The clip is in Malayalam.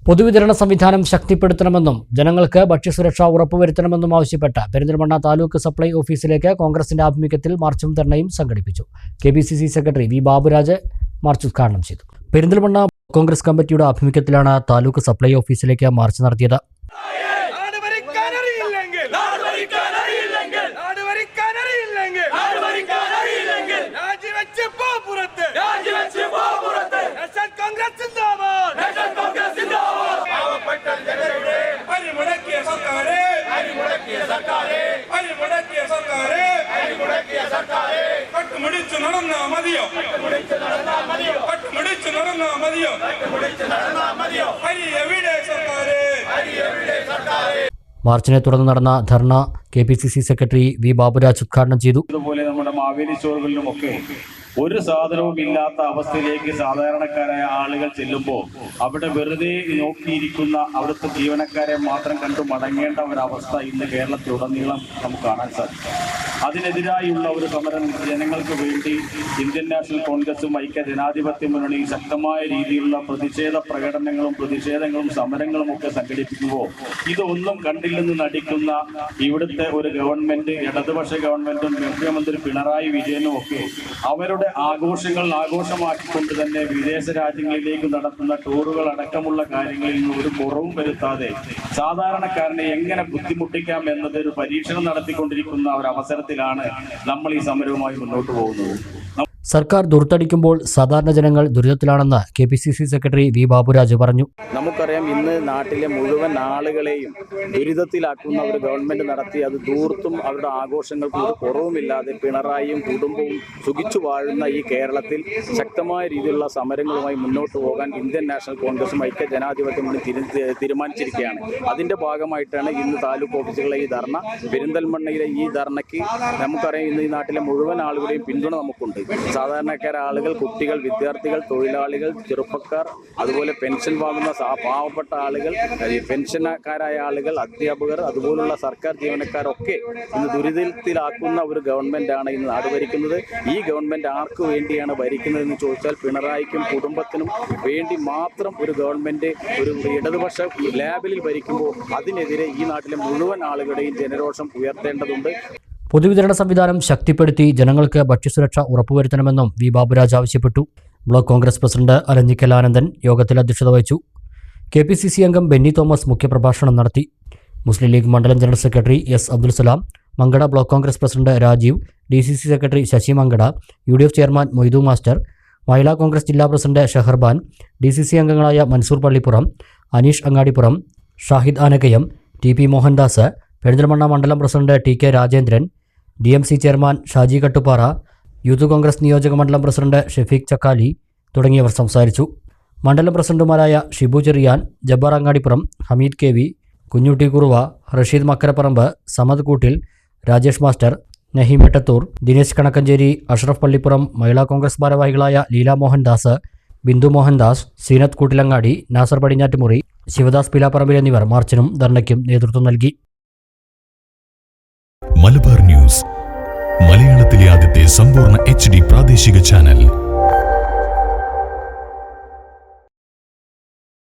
പൊതുവിതരണ സംവിധാനം ശക്തിപ്പെടുത്തണമെന്നും ജനങ്ങൾക്ക് ഭക്ഷ്യസുരക്ഷ ഉറപ്പുവരുത്തണമെന്നും ആവശ്യപ്പെട്ട് പെരിന്തൽമണ്ണ താലൂക്ക് സപ്ലൈ ഓഫീസിലേക്ക് കോൺഗ്രസിന്റെ ആഭിമുഖ്യത്തിൽ മാർച്ചും ധർണയും സംഘടിപ്പിച്ചു. KPCC secretary V Baburaj march ഉദ്ഘാടനം ചെയ്തു. പെരിന്തൽമണ്ണ കോൺഗ്രസ് കമ്മിറ്റിയുടെ ആഭിമുഖ്യത്തിലാണ് താലൂക്ക് സപ്ലൈ ഓഫീസിലേക്ക് മാർച്ച് നടത്തിയത്. മാർച്ചിനെ തുടർന്ന് നടന്ന ധർണ കെപിസിസി സെക്രട്ടറി വി ബാബുരാജ് ഉദ്ഘാടനം ചെയ്തു. അതുപോലെ നമ്മുടെ മാവേലി സ്റ്റോറുകളിലുമൊക്കെ ഒരു സാധനവും ഇല്ലാത്ത അവസ്ഥയിലേക്ക് സാധാരണക്കാരായ ആളുകൾ ചെല്ലുമ്പോൾ അവിടെ വെറുതെ നോക്കിയിരിക്കുന്ന അവിടുത്തെ ജീവനക്കാരെ മാത്രം കണ്ടു മടങ്ങേണ്ട ഒരവസ്ഥ ഇന്ന് കേരളത്തിലുടനീളം നമുക്ക് കാണാൻ സാധിക്കും. അതിനെതിരായുള്ള ഒരു സമരം ജനങ്ങൾക്ക് വേണ്ടി ഇന്ത്യൻ നാഷണൽ കോൺഗ്രസും ഐക്യ ജനാധിപത്യ മുന്നണിയും ശക്തമായ രീതിയിലുള്ള പ്രതിഷേധ പ്രകടനങ്ങളും പ്രതിഷേധങ്ങളും സമരങ്ങളും ഒക്കെ സംഘടിപ്പിക്കുമ്പോൾ ഇതൊന്നും കണ്ടില്ലെന്ന് നടിക്കുന്ന ഇവിടുത്തെ ഒരു ഗവൺമെന്റ്, ഇടതുപക്ഷ ഗവൺമെന്റും മുഖ്യമന്ത്രി പിണറായി വിജയനും ഒക്കെ അവരുടെ ആഘോഷങ്ങൾ ആഘോഷമാക്കിക്കൊണ്ട് തന്നെ വിദേശ രാജ്യങ്ങളിലേക്ക് നടത്തുന്ന ടൂറുകൾ അടക്കമുള്ള കാര്യങ്ങളിൽ നിന്ന് ഒരു കുറവും വരുത്താതെ സാധാരണക്കാരനെ എങ്ങനെ ബുദ്ധിമുട്ടിക്കാം എന്നത് ഒരു പരീക്ഷണം നടത്തിക്കൊണ്ടിരിക്കുന്ന ഒരു അവസരത്തിലാണ് നമ്മൾ ഈ സമരവുമായി മുന്നോട്ട് പോകുന്നത്. സർക്കാർ ദുർത്തടിക്കുമ്പോൾ സാധാരണ ജനങ്ങൾ ദുരിതത്തിലാണെന്ന് കെപിസിസി സെക്രട്ടറി വി ബാബുരാജ് പറഞ്ഞു. നമുക്കറിയാം, ഇന്ന് നാട്ടിലെ മുഴുവൻ ആളുകളെയും ദുരിതത്തിലാക്കുന്ന ഒരു ഗവൺമെന്റ് നടത്തി അത് ദൂർത്തും അവരുടെ ആഘോഷങ്ങൾക്ക് ഒരു കുറവുമില്ലാതെ പിണറായിയും കുടുംബവും സുഖിച്ചു വാഴുന്ന ഈ കേരളത്തിൽ ശക്തമായ രീതിയിലുള്ള സമരങ്ങളുമായി മുന്നോട്ട് പോകാൻ ഇന്ത്യൻ നാഷണൽ കോൺഗ്രസും ഐക്യ ജനാധിപത്യ മുന്നണി തീരുമാനിച്ചിരിക്കുകയാണ്. അതിന്റെ ഭാഗമായിട്ടാണ് ഇന്ന് താലൂക്ക് ഓഫീസുകളിലെ ഈ ധർണ. പെരിന്തൽമണ്ണയിലെ ഈ ധർണയ്ക്ക് നമുക്കറിയാം, ഇന്ന് ഈ നാട്ടിലെ മുഴുവൻ ആളുകളുടെയും പിന്തുണ നമുക്കുണ്ട്. സാധാരണക്കാരായ ആളുകൾ, കുട്ടികൾ, വിദ്യാർത്ഥികൾ, തൊഴിലാളികൾ, ചെറുപ്പക്കാർ, അതുപോലെ പെൻഷൻ വാങ്ങുന്ന പാവപ്പെട്ട ആളുകൾ, പെൻഷൻകാരായ ആളുകൾ, അധ്യാപകർ, അതുപോലുള്ള സർക്കാർ ജീവനക്കാരൊക്കെ ഇന്ന് ദുരിതത്തിലാക്കുന്ന ഒരു ഗവൺമെന്റാണ് ഇന്ന് നാട് ഭരിക്കുന്നത്. ഈ ഗവൺമെന്റ് ആർക്ക് വേണ്ടിയാണ് ഭരിക്കുന്നതെന്ന് ചോദിച്ചാൽ പിണറായിക്കും കുടുംബത്തിനും വേണ്ടി മാത്രം ഒരു ഗവൺമെന്റ് ഒരു ഇടതുപക്ഷ ലാബിൽ ഭരിക്കുമ്പോൾ അതിനെതിരെ ഈ നാട്ടിലെ മുഴുവൻ ആളുകളുടെയും ജനരോഷം ഉയർത്തേണ്ടതുണ്ട്. പൊതുവിതരണ സംവിധാനം ശക്തിപ്പെടുത്തി ജനങ്ങൾക്ക് ഭക്ഷ്യസുരക്ഷ ഉറപ്പുവരുത്തണമെന്നും വി ബാബുരാജ് ആവശ്യപ്പെട്ടു. ബ്ലോക്ക് കോൺഗ്രസ് പ്രസിഡന്റ് അരഞ്ഞിക്കൽ ആനന്ദൻ യോഗത്തിൽ അധ്യക്ഷത വഹിച്ചു. കെപിസിസി അംഗം ബെന്നി തോമസ് മുഖ്യപ്രഭാഷണം നടത്തി. മുസ്ലിം ലീഗ് മണ്ഡലം general secretary S Abdulsalam, Mankada block Congress president Rajeev, DCC secretary Sasi Mankada, UDF chairman Moithu master, Mahila Congress ജില്ലാ പ്രസിഡന്റ് ഷഹർബാൻ, DCC അംഗങ്ങളായ മൻസൂർ പള്ളിപ്പുറം, അനീഷ് അങ്ങാടിപ്പുറം, ഷാഹിദ് ആനകയം, TP മോഹൻദാസ്, പെരിന്തൽമണ്ണ മണ്ഡലം president TK Rajendran, DMC chairman Shaji Kattupara, youth Congress നിയോജക മണ്ഡലം പ്രസിഡന്റ് ഷെഫീഖ് ചക്കാലി തുടങ്ങിയവർ സംസാരിച്ചു. മണ്ഡലം പ്രസിഡന്റുമാരായ ഷിബു ചെറിയാൻ, ജബ്ബാർ അങ്ങാടിപ്പുറം, ഹമീദ് KV, കുഞ്ഞുട്ടി കുറുവ, റഷീദ് മക്കരപ്പറമ്പ്, സമദ് കൂട്ടിൽ, രാജേഷ് മാസ്റ്റർ, നഹീം എട്ടത്തൂർ, ദിനേശ് കണക്കഞ്ചേരി, അഷ്റഫ് പള്ളിപ്പുറം, മഹിളാ കോൺഗ്രസ് ഭാരവാഹികളായ ലീല മോഹൻദാസ്, ബിന്ദു മോഹൻദാസ്, സീനത്ത് കൂട്ടിലങ്ങാടി, നാസർ പടിഞ്ഞാറ്റുമുറി, ശിവദാസ് പിലാപ്പറമ്പിൽ എന്നിവർ മാർച്ചിനും ധർണയ്ക്കും നേതൃത്വം നൽകി. മലബാർ ന്യൂസ്, മലയാളത്തിലെ ആദ്യത്തെ സമ്പൂർണ്ണ HD പ്രാദേശിക ചാനൽ.